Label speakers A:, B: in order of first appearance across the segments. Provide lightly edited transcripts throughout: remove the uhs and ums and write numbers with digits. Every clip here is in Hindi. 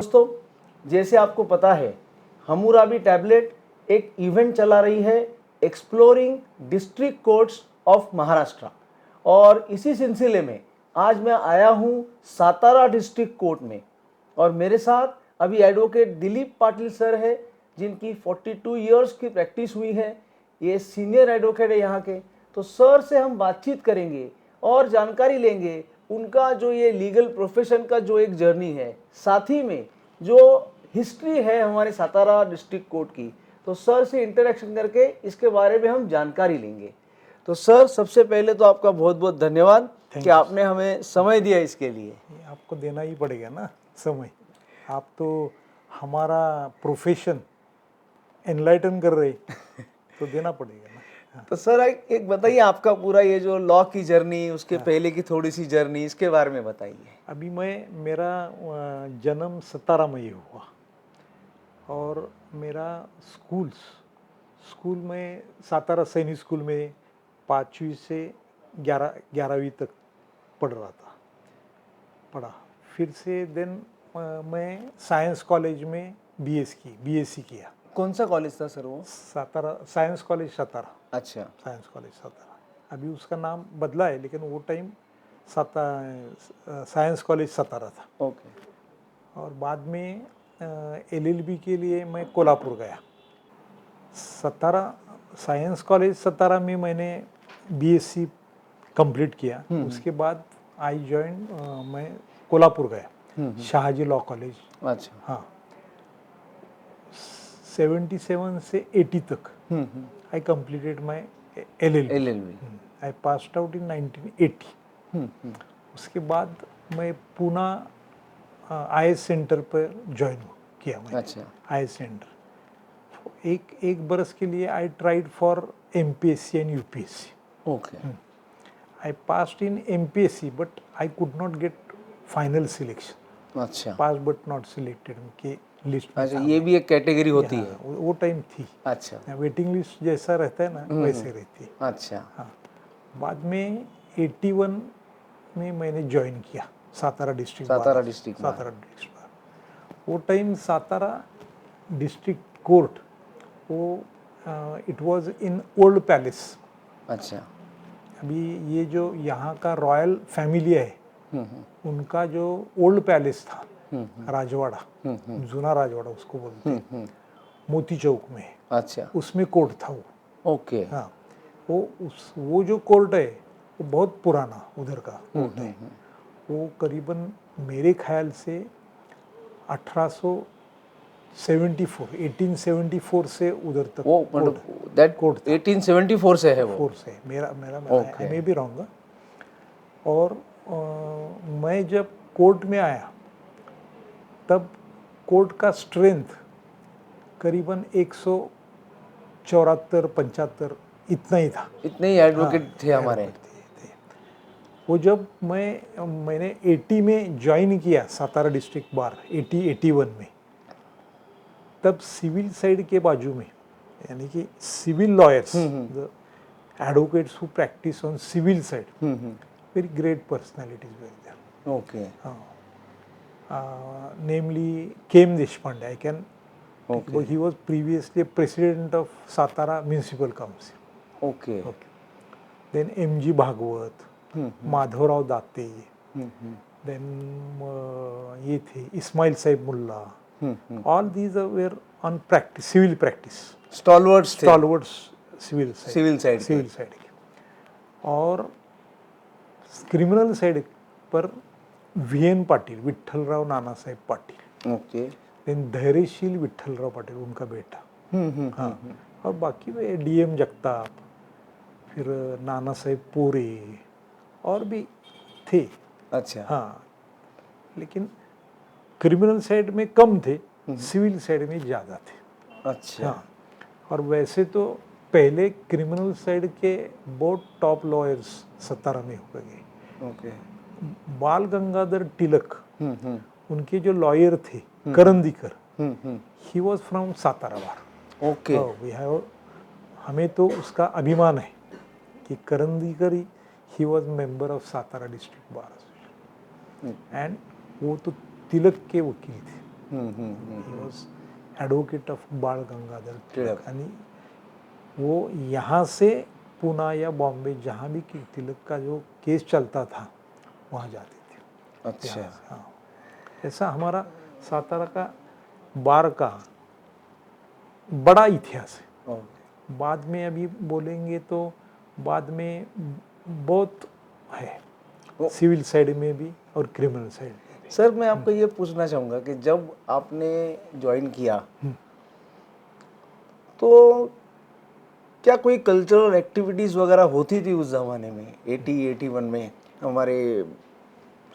A: दोस्तों, जैसे आपको पता है, हमूराबी टैबलेट एक इवेंट चला रही है exploring district courts of Maharashtra, और इसी सिलसिले में आज मैं आया हूँ सातारा डिस्ट्रिक्ट कोर्ट में, और मेरे साथ अभी एडवोकेट दिलीप पाटिल सर है, जिनकी 42 इयर्स की प्रैक्टिस हुई है। ये सीनियर एडवोकेट है यहाँ के। तो सर से हम बातचीत करेंगे और जानकारी लेंगे उनका जो ये लीगल प्रोफेशन का जो एक जर्नी है, साथ ही में जो हिस्ट्री है हमारे सातारा डिस्ट्रिक्ट कोर्ट की। तो सर से इंटरेक्शन करके इसके बारे में हम जानकारी लेंगे। तो सर, सबसे पहले तो आपका बहुत बहुत धन्यवाद कि आपने हमें समय दिया इसके लिए।
B: आपको देना ही पड़ेगा ना समय, आप तो हमारा प्रोफेशन एनलाइटन कर रहे तो देना पड़ेगा ना।
A: तो सर एक बताइए, आपका पूरा ये जो लॉ की जर्नी, उसके पहले की थोड़ी सी जर्नी, इसके बारे में बताइए।
B: अभी मेरा जन्म सतारा में ही हुआ, और मेरा स्कूल में सातारा सैनिक स्कूल में 5वीं से 11वीं तक पढ़ा। फिर से देन मैं साइंस कॉलेज में बीएससी किया।
A: कौन सा कॉलेज था सर वो?
B: Satara science college Satara.
A: अच्छा,
B: साइंस कॉलेज सातारा। अभी उसका नाम बदला है, लेकिन वो टाइम साइंस कॉलेज सातारा था।
A: ओके।
B: और बाद में एलएलबी के लिए मैं कोल्हापुर गया। साइंस कॉलेज सातारा में मैंने बीएससी कंप्लीट किया। उसके बाद मैं कोल्हापुर गया, शहाजी लॉ कॉलेज।
A: अच्छा।
B: हाँ, 77 से 80 तक I completed my LLB. I passed out in 1980। उसके बाद मैं पूना आईएएस सेंटर पर ज्वाइन किया मैंने।
A: अच्छा।
B: आईएएस सेंटर एक बरस के लिए I tried for MPSC and UPSC.
A: Okay.
B: I passed in MPSC, but I could not get final selection.
A: अच्छा।
B: पास बट नॉट सिलेक्टेड के लिस्ट में।
A: अच्छा, ये भी एक कैटेगरी होती है?
B: वो टाइम थी।
A: अच्छा।
B: वेटिंग लिस्ट जैसा रहता है ना, वैसे रहती है।
A: अच्छा।
B: हाँ, बाद में 81 में मैंने ज्वाइन किया सातारा डिस्ट्रिक्ट बार। वो टाइम सातारा डिस्ट्रिक्ट कोर्ट, वो it was in old palace.
A: अच्छा।
B: अभी ये जो यहाँ का रॉयल फैमिली है, उनका जो ओल्ड पैलेस था, राजवाड़ा, जुना राजवाड़ा उसको बोलते हैं, मोती चौक में।
A: अच्छा।
B: उसमें कोर्ट था वो।
A: ओके।
B: हाँ, वो जो कोर्ट है वो बहुत पुराना उधर का कोर्ट है। वो करीबन मेरे ख्याल से 1874 से उधर तक
A: वो मतलब दैट कोर्ट 1874 से है वो?
B: से मेरा आई मे बी रॉन्ग। और मैं जब कोर्ट में आया तब कोर्ट का स्ट्रेंथ करीबन 174-75 इतना ही था।
A: इतने ही एडवोकेट थे हमारे?
B: वो जब मैंने 80 में ज्वाइन किया सातारा डिस्ट्रिक्ट बार, 81 में, तब सिविल साइड के बाजू में, यानी कि civil lawyers, the advocates who practice on civil side, very great personalities were there.
A: Okay.
B: Namely केम Deshpande, I can, he was previously president of Satara municipal council.
A: Okay.
B: Then MG Bhagwat, Madhavrao Date, then ये थे इस्माइल साहिब मुल्ला। All these were on practice, civil practice.
A: Stalwarts
B: civil
A: side
B: के। और क्रिमिनल साइड पर VN Patil, Vitthalrao Nanasaheb Patil.
A: Okay.
B: Then Dhairyashil Vitthalrao Patil, उनका बेटा। हाँ, और बाकी वे डीएम जगताप, फिर नाना साहेब पोरे, और भी थे।
A: अच्छा।
B: हाँ, लेकिन क्रिमिनल साइड में कम थे, सिविल साइड में ज़्यादा थे।
A: अच्छा।
B: हाँ, और वैसे तो पहले क्रिमिनल साइड के बहुत टॉप लॉयर्स सतारा में हो गए।
A: ओके।
B: बाल गंगाधर तिलक, उनके जो लॉयर थे, Karandikar, he was from Satara bar.
A: Okay.
B: हमें तो उसका अभिमान है कि Karandikar he was member of Satara district bar association, and वो तो तिलक के वकील थे। He was advocate of Bal Gangadhar
A: Tilak.
B: तिलक. आणि वो यहाँ से पुणे या बॉम्बे जहाँ भी तिलक का जो केस चलता था वहाँ जाते थे.
A: अच्छा.
B: हाँ, ऐसा हमारा सातारा का बार का बड़ा इतिहास है.
A: ओके.
B: बाद में अभी बोलेंगे तो बाद में बहुत है,
A: वो-
B: सिविल साइड में भी और क्रिमिनल साइड में भी.
A: सर मैं आपको ये पूछना चाहूँगा कि जब आपने ज्वाइन किया तो क्या कोई कल्चरल एक्टिविटीज़ वगैरह होती थी उस ज़माने में 81 में हमारे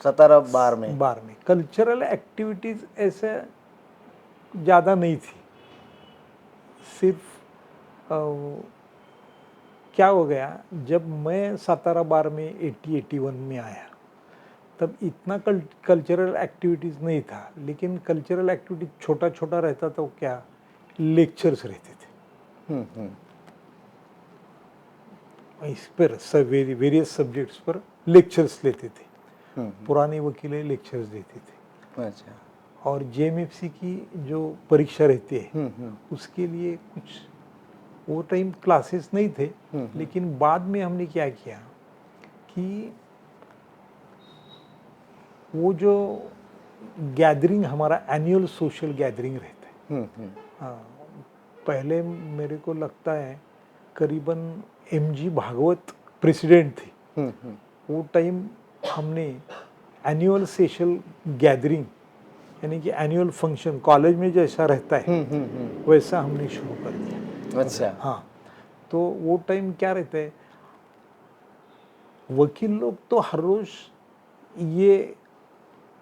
A: सतारा बार में?
B: बार में कल्चरल एक्टिविटीज़ ऐसे ज़्यादा नहीं थी. सिर्फ क्या हो गया, जब मैं सातारा बार में 81 में आया तब इतना कल्चरल एक्टिविटीज़ नहीं था. लेकिन कल्चरल एक्टिविटी छोटा छोटा रहता तो क्या, लेक्चर्स रहते थे इस पर वेरियस सब्जेक्ट्स पर लेक्चर्स लेते थे. पुराने वकीलें लेक्चर्स देते थे.
A: अच्छा.
B: और जेएमएफसी की जो परीक्षा रहती है उसके लिए कुछ वो टाइम क्लासेस नहीं थे. लेकिन बाद में हमने क्या किया कि वो जो गैदरिंग हमारा एनुअल सोशल गैदरिंग रहता है, हाँ, पहले मेरे को लगता है करीबन एमजी भागवत प्रेसिडेंट थे. वो टाइम हमने एनुअल सोशल गैदरिंग यानी कि एनुअल फंक्शन कॉलेज में जैसा रहता है वैसा हमने शुरू कर दिया.
A: अच्छा.
B: हाँ, तो वो टाइम क्या रहता है, वकील लोग तो हर रोज ये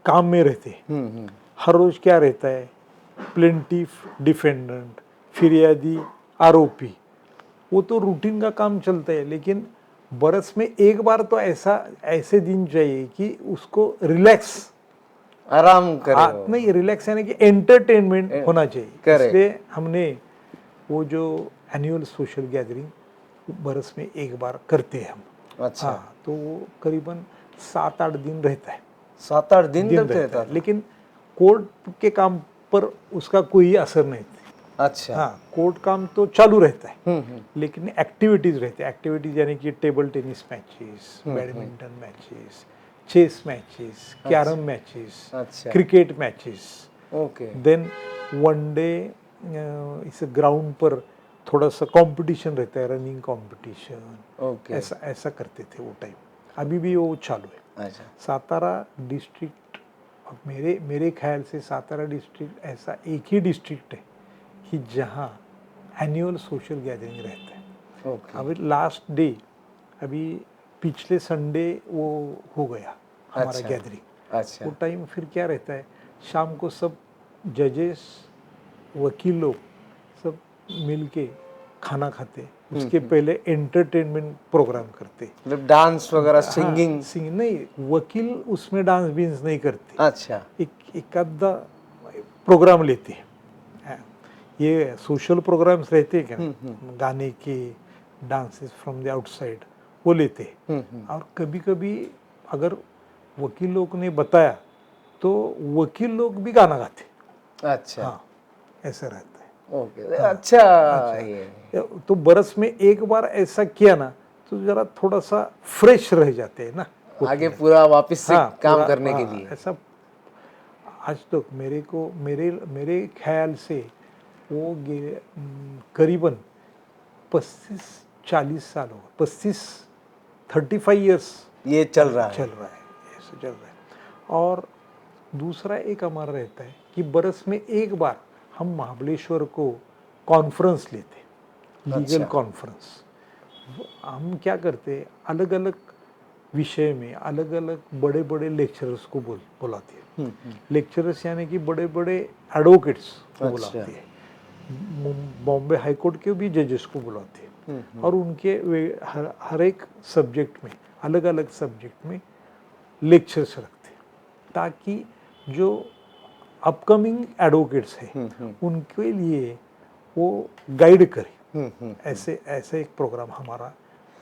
B: काम में रहते हैं. हर रोज क्या रहता है, प्लेंटिफ डिफेंडेंट, फिरियादी आरोपी, वो तो रूटीन का काम चलता है. लेकिन बरस में एक बार तो ऐसे दिन चाहिए कि उसको रिलैक्स
A: आराम करो.
B: नहीं, रिलैक्स यानी कि एंटरटेनमेंट होना चाहिए.
A: Correct.
B: इसलिए हमने वो जो एनुअल सोशल गैदरिंग बरस में एक बार करते हैं हम.
A: अच्छा.
B: हाँ, तो वो करीबन 7-8 दिन रहता है.
A: 7-8 दिन तक
B: रहता
A: रहता
B: है.
A: था.
B: लेकिन कोर्ट के काम पर उसका कोई असर नहीं था.
A: अच्छा.
B: हाँ, कोर्ट काम तो चालू रहता है. लेकिन एक्टिविटीज रहते हैं. एक्टिविटीज यानी कि table tennis matches, badminton matches, chess matches, carrom matches,
A: अच्छा.
B: Cricket matches.
A: Okay.
B: Then one day इस ग्राउंड पर थोड़ा सा कंपटीशन रहता है, रनिंग कंपटीशन.
A: ओके.
B: ऐसा करते थे वो टाइम. अभी भी वो चालू है.
A: अच्छा.
B: सातारा डिस्ट्रिक्ट, अब मेरे ख्याल से सातारा डिस्ट्रिक्ट ऐसा एक ही डिस्ट्रिक्ट है कि जहाँ एनुअल सोशल गैदरिंग रहता है.
A: ओके.
B: अभी लास्ट डे, अभी पिछले संडे वो हो गया हमारा
A: अच्छा.
B: गैदरिंग.
A: अच्छा.
B: वो टाइम फिर क्या रहता है, शाम को सब जजेस वकील लोग सब मिलके खाना खाते. उसके पहले एंटरटेनमेंट प्रोग्राम करते.
A: मतलब डांस वगैरह, सिंगिंग?
B: सिंगिंग नहीं, वकील उसमें डांस बींस नहीं करते.
A: अच्छा.
B: एक आधा प्रोग्राम लेते हैं. हाँ, ये सोशल प्रोग्राम्स रहते हैं क्या, गाने के, डांसेस फ्रॉम द आउटसाइड, वो लेते हैं. और कभी कभी अगर वकील लोग ने बताया तो वकील लोग भी गाना गाते.
A: अच्छा.
B: हाँ, ऐसा रहता है.
A: ओके. अच्छा. ये
B: तो बरस में एक बार ऐसा किया ना तो जरा थोड़ा सा फ्रेश रह जाते हैं ना
A: आगे पूरा वापस से
B: हाँ,
A: काम
B: पूरा,
A: करने के
B: हाँ,
A: लिए.
B: ऐसा आज तक मेरे ख्याल से वो करीबन 35-40 साल हो गए. 35 ईयर्स
A: ये चल रहा है.
B: ऐसे चल रहा है. और दूसरा एक हमारा रहता है कि बरस में एक बार हम महाबलेश्वर को कॉन्फ्रेंस लेते, लीगल
A: अच्छा.
B: कॉन्फ्रेंस. हम क्या करते, अलग अलग विषय में अलग अलग बड़े बड़े लेक्चरर्स को बुलाते हैं. लेक्चरर्स यानी कि बड़े बड़े एडवोकेट्स को बुलाते हैं. बॉम्बे हाई कोर्ट के भी जजेस को बुलाते हैं. और उनके हर एक सब्जेक्ट में, अलग अलग सब्जेक्ट में लेक्चर्स रखते हैं ताकि जो अपकमिंग एडवोकेट्स हैं उनके लिए वो गाइड करे. ऐसे एक प्रोग्राम हमारा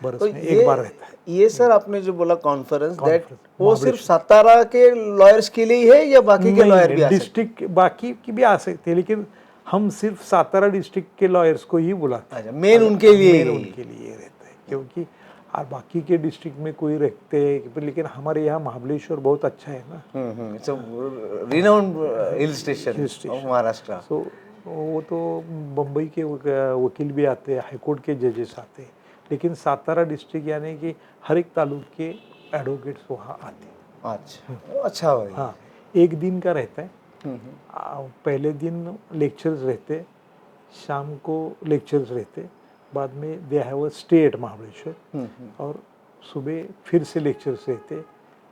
B: बरस
A: तो
B: में एक बार रहता है।
A: ये सर आपने जो बोला कॉन्फ्रेंस दैट
B: Conference,
A: वो सिर्फ सातारा के लॉयर्स के लिए ही है या बाकी के लॉयर भी आ सकते
B: डिस्ट्रिक्ट बाकी की भी आ सकते हैं, लेकिन हम सिर्फ सातारा डिस्ट्रिक्ट के लॉयर्स को ही बुलाते हैं।
A: अच्छा, मेन उनके लिए
B: मेन
A: ही।
B: उनके लिए रहता है, क्योंकि और बाकी के डिस्ट्रिक्ट में कोई रखते हैं, लेकिन हमारे यहाँ महाबलेश्वर बहुत अच्छा है ना।
A: It's renowned hill station of Maharashtra.
B: So वो तो बम्बई के वकील भी आते हैं, हाईकोर्ट के जजेस आते हैं, लेकिन सातारा डिस्ट्रिक्ट यानी कि हर एक तालुक के एडवोकेट्स वहाँ आते हैं।
A: अच्छा, अच्छा भाई।
B: हाँ, एक दिन का रहता है। पहले दिन लेक्चर्स रहते, शाम को लेक्चर्स रहते, बाद में they have a stay at Mahabaleshwar, और सुबह फिर से लेक्चर्स रहते,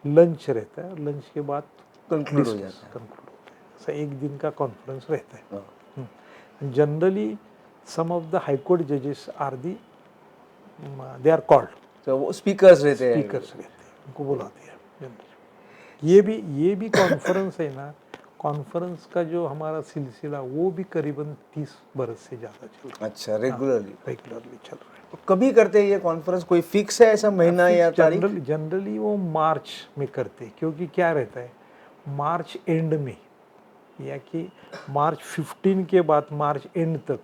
B: लंच रहता है, लंच के बाद
A: कंक्लूड हो जाता है।
B: कंक्लूड होता है। ऐसा एक दिन का कॉन्फ्रेंस रहता है। Generally some of the high court जजेस are the they are called,
A: तो वो स्पीकर्स रहते हैं।
B: स्पीकर्स रहते हैं, उनको बुलाते हैं जनरली। ये भी कॉन्फ्रेंस है ना, कॉन्फ्रेंस का जो हमारा सिलसिला वो भी करीबन 30 बरस से ज़्यादा चल रहा है।
A: अच्छा, रेगुलरली
B: चल रहा है।
A: तो कभी करते हैं ये कॉन्फ्रेंस? कोई फिक्स है ऐसा महीना या तारीख?
B: जनरली वो मार्च में करते हैं, क्योंकि क्या रहता है, मार्च एंड में या कि मार्च 15 के बाद मार्च एंड तक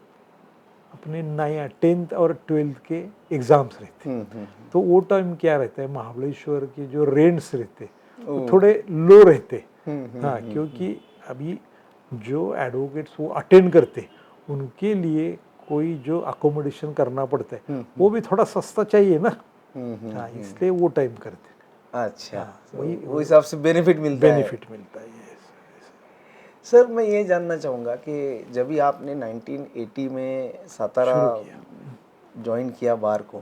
B: अपने नया 10th और 12th के एग्ज़ाम्स रहते हैं। तो वो टाइम क्या रहता है, महाबलेश्वर के जो रेंट्स रहते वो थोड़े लो रहते। हाँ, क्योंकि अभी जो एडवोकेट्स वो अटेंड करते उनके लिए कोई जो अकोमोडेशन करना पड़ता है वो भी थोड़ा सस्ता चाहिए ना। हाँ, इसलिए वो टाइम करते।
A: अच्छा, वो हिसाब से बेनिफिट मिलता है। सर मैं ये जानना चाहूँगा कि जब भी आपने 1980 में सातारा ज्वाइन किया बार को,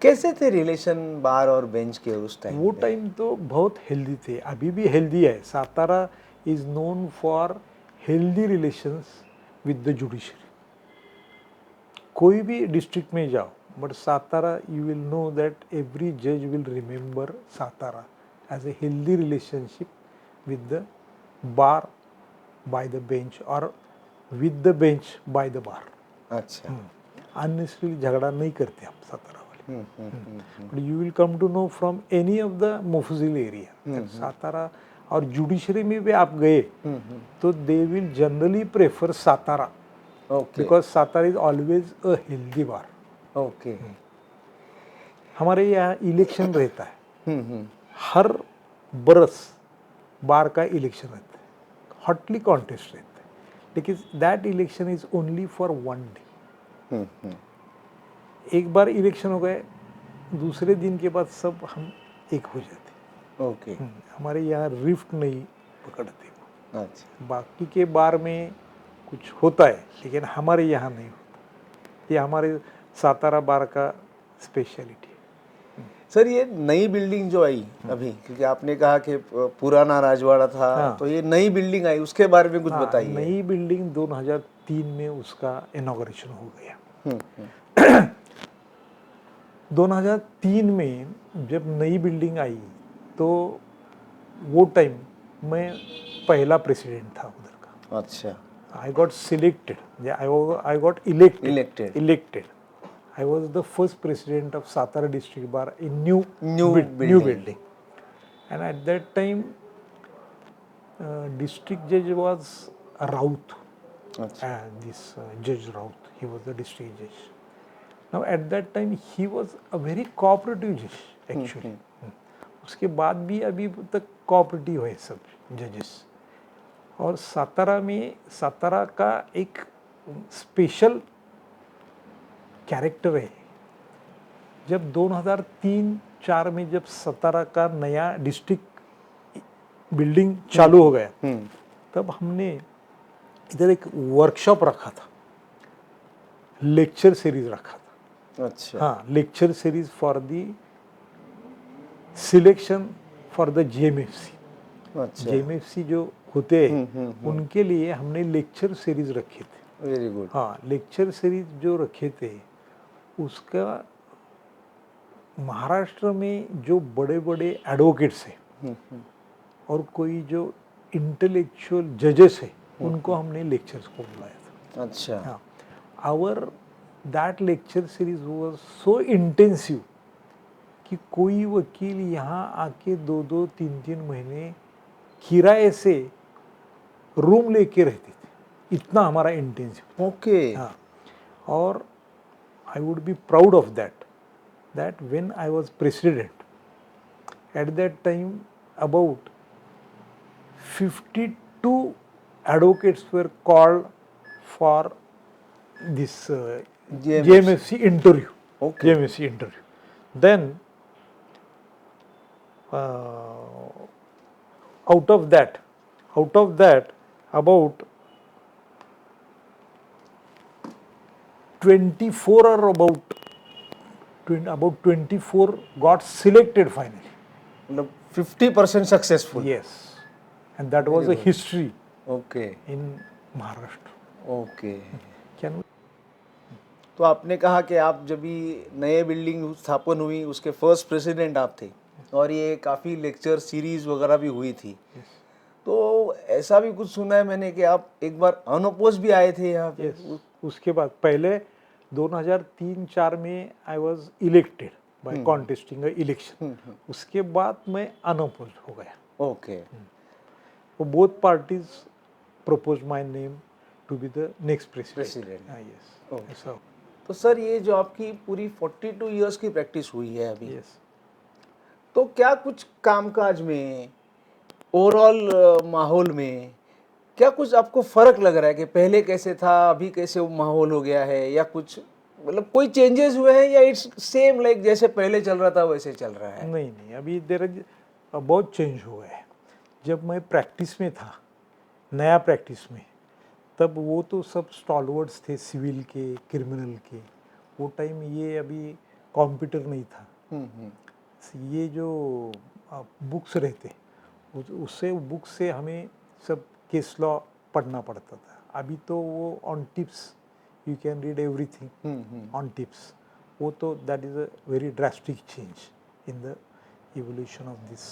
A: कैसे थे रिलेशन बार और बेंच के उस टाइम?
B: वो टाइम तो बहुत हेल्दी थे, अभी भी हेल्दी है। Satara is known for healthy relations with the judiciary. कोई भी डिस्ट्रिक्ट में जाओ, but Satara you will know that every जज will remember Satara as a healthy relationship with the bar by the bench और with the bench by the bar.
A: अच्छा,
B: अननेसेसरी झगड़ा नहीं करते हम सातारा वाले। But you will come to know from any of the mofussil area Satara, और जुडिशरी में भी आप गए तो they will generally prefer Satara, because Satara is always a healthy bar.
A: Okay.
B: हमारे यहाँ इलेक्शन रहता है, हर बरस बार का इलेक्शन रहता है, हॉटली कॉन्टेस्ट रहता है, लेकिन that election is only for 1 day. एक बार इलेक्शन हो गए, दूसरे दिन के बाद सब हम एक हो जाते।
A: ओके।
B: हमारे यहाँ रिफ्ट नहीं पकड़ते।
A: अच्छा,
B: बाकी के बार में कुछ होता है, लेकिन हमारे यहाँ नहीं होता। ये हमारे सातारा बार का स्पेशलिटी है।
A: सर ये नई बिल्डिंग जो आई अभी, क्योंकि आपने कहा कि पुराना राजवाड़ा था, तो ये नई बिल्डिंग आई, उसके बारे में कुछ बताइए।
B: नई बिल्डिंग 2003 में उसका इनॉग्रेशन हो गया। 2003 में जब नई बिल्डिंग आई तो वो टाइम मैं पहला प्रेसिडेंट था उधर का।
A: अच्छा,
B: I got selected. I got elected. I was the first president of Satara district bar in new building. And at that time, district judge was Raut. And this Judge Raut, he was the district judge. Now at that time, he was a very cooperative judge actually. उसके बाद भी अभी तक cooperative है सब judges. और सातारा का एक स्पेशल कैरेक्टर है। जब 2003-04 में जब सातारा का नया डिस्ट्रिक्ट बिल्डिंग चालू हो गया, तब हमने इधर एक वर्कशॉप रखा था, लेक्चर सीरीज रखा था।
A: अच्छा,
B: हाँ, lecture series for the selection for the JMFC.
A: अच्छा,
B: जेएमएफसी जो होते हैं उनके लिए हमने लेक्चर सीरीज रखे थे।
A: Very good.
B: हाँ, लेक्चर सीरीज जो रखे थे उसका महाराष्ट्र में जो बड़े बड़े एडवोकेट्स हैं और कोई जो इंटेलेक्चुअल जजेस हैं उनको हमने लेक्चर्स को बुलाया था।
A: अच्छा,
B: हाँ, our that lecture series was so intensive कि कोई वकील यहाँ आके 2-2, 3-3 महीने किराए से रूम लेके रहते थे, इतना हमारा इंटेंसिव।
A: ओके।
B: हाँ, और I would be proud of that when I was president at that time about 52 advocates were called for this JMFC interview.
A: Okay.
B: JMFC interview. Then, out of that, about 24 or about 24 got selected finally.
A: मतलब 50% successful.
B: Yes, and that was a history
A: okay
B: in Maharashtra.
A: Okay.
B: Can we?
A: तो आपने कहा कि आप जब भी नए बिल्डिंग स्थापन हुई उसके फर्स्ट प्रेसिडेंट आप थे और ये काफ़ी लेक्चर सीरीज वगैरह भी हुई थी। तो ऐसा भी कुछ सुना है मैंने कि आप एक बार अनअपोज भी आए थे यहाँ पे।
B: Yes. उसके बाद पहले 2003-4 में I was elected by contesting election. उसके बाद मैं अनअपोज हो गया।
A: ओके।
B: वो both parties propose my name to be the next president. Yes, ऐसा।
A: तो सर ये जो आपकी पूरी 42 इयर्स की प्रैक्टिस हुई है अभी,
B: यस,
A: तो क्या कुछ कामकाज में ओवरऑल माहौल में क्या कुछ आपको फर्क लग रहा है कि पहले कैसे था अभी कैसे वो माहौल हो गया है, या कुछ मतलब कोई चेंजेस हुए हैं, या इट्स सेम लाइक जैसे पहले चल रहा था वैसे चल रहा है?
B: नहीं, अभी देर बहुत चेंज हुआ है। जब मैं प्रैक्टिस में था, नया प्रैक्टिस में, तब वो तो सब स्टॉलवर्ड्स थे, सिविल के, क्रिमिनल के। वो टाइम ये अभी कंप्यूटर नहीं था। ये जो बुक्स रहते उससे बुक से हमें सब केस लॉ पढ़ना पड़ता था। अभी तो वो on tips you can read everything on tips. वो तो that is a very drastic change in the evolution of this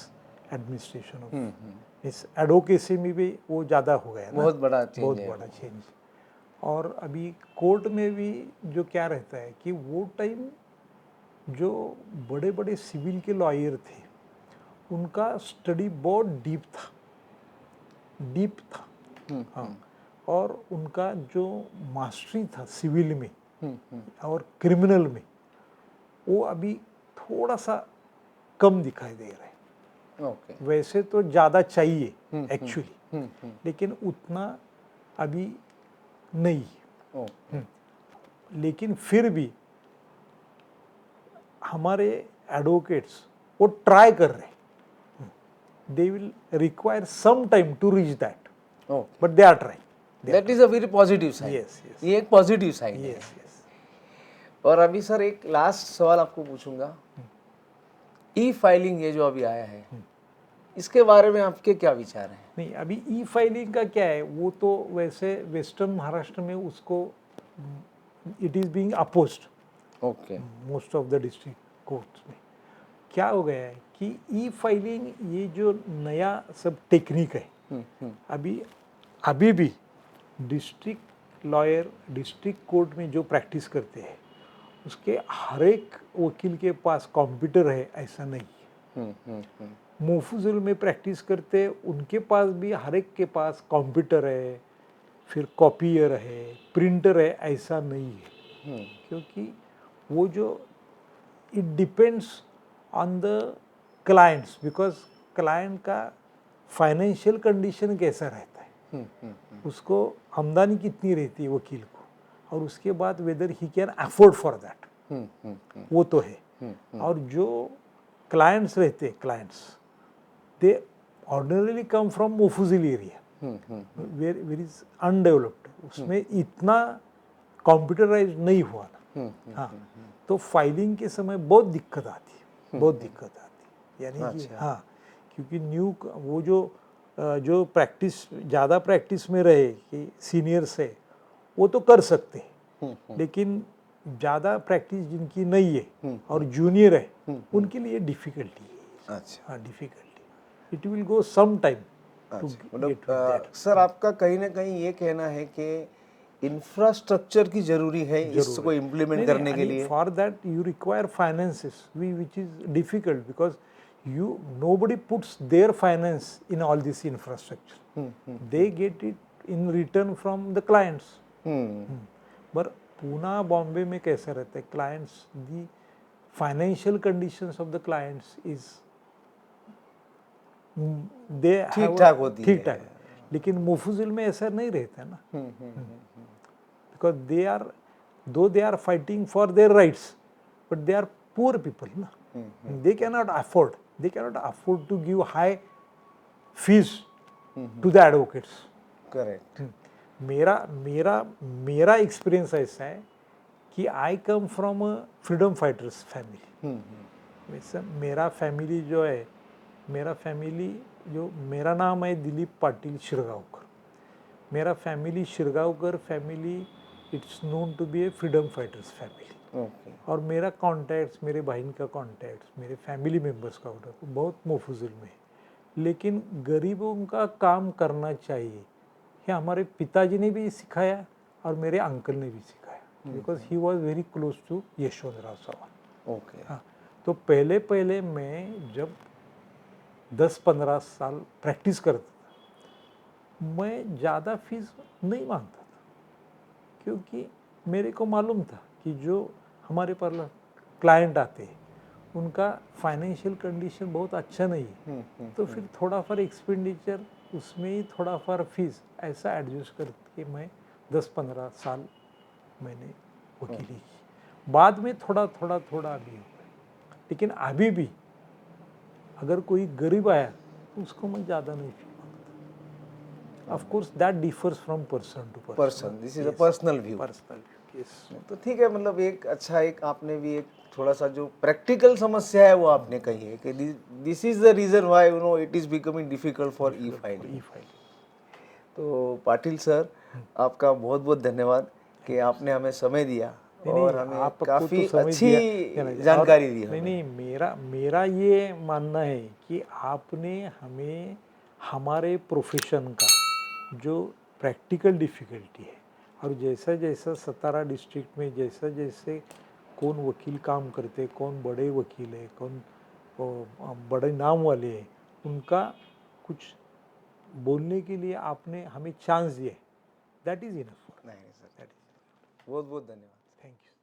B: administration of इस एडवोकेसी में भी वो ज़्यादा हो गया ना,
A: बहुत बड़ा चेंज
B: बहुत
A: है।
B: बड़ा चेंज। और अभी कोर्ट में भी जो क्या रहता है कि वो टाइम जो बड़े बड़े सिविल के लॉयर थे उनका स्टडी बहुत डीप था। हाँ, और उनका जो मास्टरी था सिविल में और क्रिमिनल में वो अभी थोड़ा सा कम दिखाई दे रहा है।
A: ओके।
B: वैसे तो ज़्यादा चाहिए एक्चुअली, लेकिन उतना अभी नहीं। लेकिन फिर भी हमारे एडवोकेट्स वो ट्राई कर रहे हैं। They will require some time to reach that, but they are trying.
A: That is a very positive side.
B: Yes, yes,
A: ये एक पॉजिटिव साइड है।
B: Yes, yes.
A: और अभी सर एक लास्ट सवाल आपको पूछूंगा, ई फाइलिंग ये जो अभी आया है इसके बारे में आपके क्या विचार हैं?
B: नहीं, अभी ई फाइलिंग का क्या है, वो तो वैसे वेस्टर्न महाराष्ट्र में उसको it is being opposed
A: okay.
B: Most of the district courts में। क्या हो गया है कि ई फाइलिंग ये जो नया सब टेक्निक है, अभी भी डिस्ट्रिक्ट लॉयर डिस्ट्रिक्ट कोर्ट में जो प्रैक्टिस करते हैं उसके हर एक वकील के पास कंप्यूटर है ऐसा नहीं। मोफुजुल में प्रैक्टिस करते उनके पास भी हर एक के पास कंप्यूटर है, फिर कॉपियर है, प्रिंटर है, ऐसा नहीं है। क्योंकि वो जो it depends on the clients, because client का फाइनेंशियल कंडीशन कैसा रहता है, उसको आमदनी कितनी रहती है वकील को, और उसके बाद whether he can afford for that, वो तो है। और जो क्लाइंट्स रहते clients they ordinarily come from mofussil area where is undeveloped, उसमें इतना कंप्यूटराइज नहीं हुआ ना। हाँ, तो फाइलिंग के समय बहुत दिक्कत आती है, बहुत दिक्कत आती है। यानी कि हाँ, क्योंकि न्यू वो जो प्रैक्टिस ज़्यादा प्रैक्टिस में रहे कि सीनियर्स है वो तो कर सकते हैं, लेकिन ज़्यादा प्रैक्टिस जिनकी नहीं है और जूनियर है उनके लिए डिफ़िकल्टी है।
A: अच्छा।
B: हाँ, difficulty, it will go some time to
A: मतलब
B: गेट विद दैट।
A: सर आपका कहीं ना कहीं ये कहना है कि इंफ्रास्ट्रक्चर की जरूरी है इसको इम्प्लीमेंट करने के लिए।
B: For that you require finances which is difficult because you nobody puts their finance in all this infrastructure, they get it in return from the clients. पर पूना बॉम्बे में कैसा रहता है, clients the financial conditions of the clients is they
A: ठीक ठाक होती है,
B: ठीक ठाक। लेकिन मुफुजिल में ऐसा नहीं रहता है ना, because they are fighting for their rights but they are poor people ना, they cannot afford to give high fees to the advocates.
A: Correct.
B: मेरा एक्सपीरियंस ऐसा है कि I come from a freedom fighters family. वैसे मेरा फैमिली जो है, मेरा नाम है दिलीप पाटिल शिरगावकर। मेरा family Shirgaonkar family, it's known to be a freedom fighters family. और मेरा कॉन्टैक्ट्स, मेरे बहन का कॉन्टैक्ट्स, मेरे फैमिली मेम्बर्स का कॉन्टैक्ट बहुत मुफुजिल में है। लेकिन गरीबों का काम करना चाहिए, ये हमारे पिताजी ने भी सिखाया और मेरे अंकल ने भी सिखाया, because he was very close to Yashwantrao Chavan.
A: Okay.
B: हाँ, तो पहले मैं जब 10-15 साल प्रैक्टिस करता था, मैं ज़्यादा फीस नहीं मांगता था, क्योंकि मेरे को मालूम था कि जो हमारे पास क्लाइंट आते हैं उनका फाइनेंशियल कंडीशन बहुत अच्छा नहीं है, तो फिर थोड़ा फार एक्सपेंडिचर उसमें ही थोड़ा फार फीस ऐसा एडजस्ट करके मैं 10-15 साल मैंने वकीली की। बाद में थोड़ा अभी हो गया, लेकिन अभी भी अगर कोई गरीब आया तो उसको मैं ज़्यादा नहीं फी मांगता। Of course that differs from person to
A: person, this is a personal view. तो ठीक है, मतलब एक अच्छा, एक आपने भी एक थोड़ा सा जो प्रैक्टिकल समस्या है वो आपने कही है कि this is the reason why you know it is becoming difficult for e filing. तो पाटिल सर, आपका बहुत बहुत धन्यवाद कि आपने हमें समय दिया और हमें काफ़ी अच्छी जानकारी दी हमें।
B: नहीं, मेरा ये मानना है कि आपने हमें हमारे प्रोफेशन का जो प्रैक्टिकल डिफ़िकल्टी है और जैसा जैसा सतारा डिस्ट्रिक्ट में जैसा जैसे कौन वकील काम करते, कौन बड़े वकील है, कौन बड़े नाम वाले हैं, उनका कुछ बोलने के लिए आपने हमें चांस दिया, दैट इज़ इनफ।
A: नहीं सर, बहुत बहुत धन्यवाद।
B: Thank you.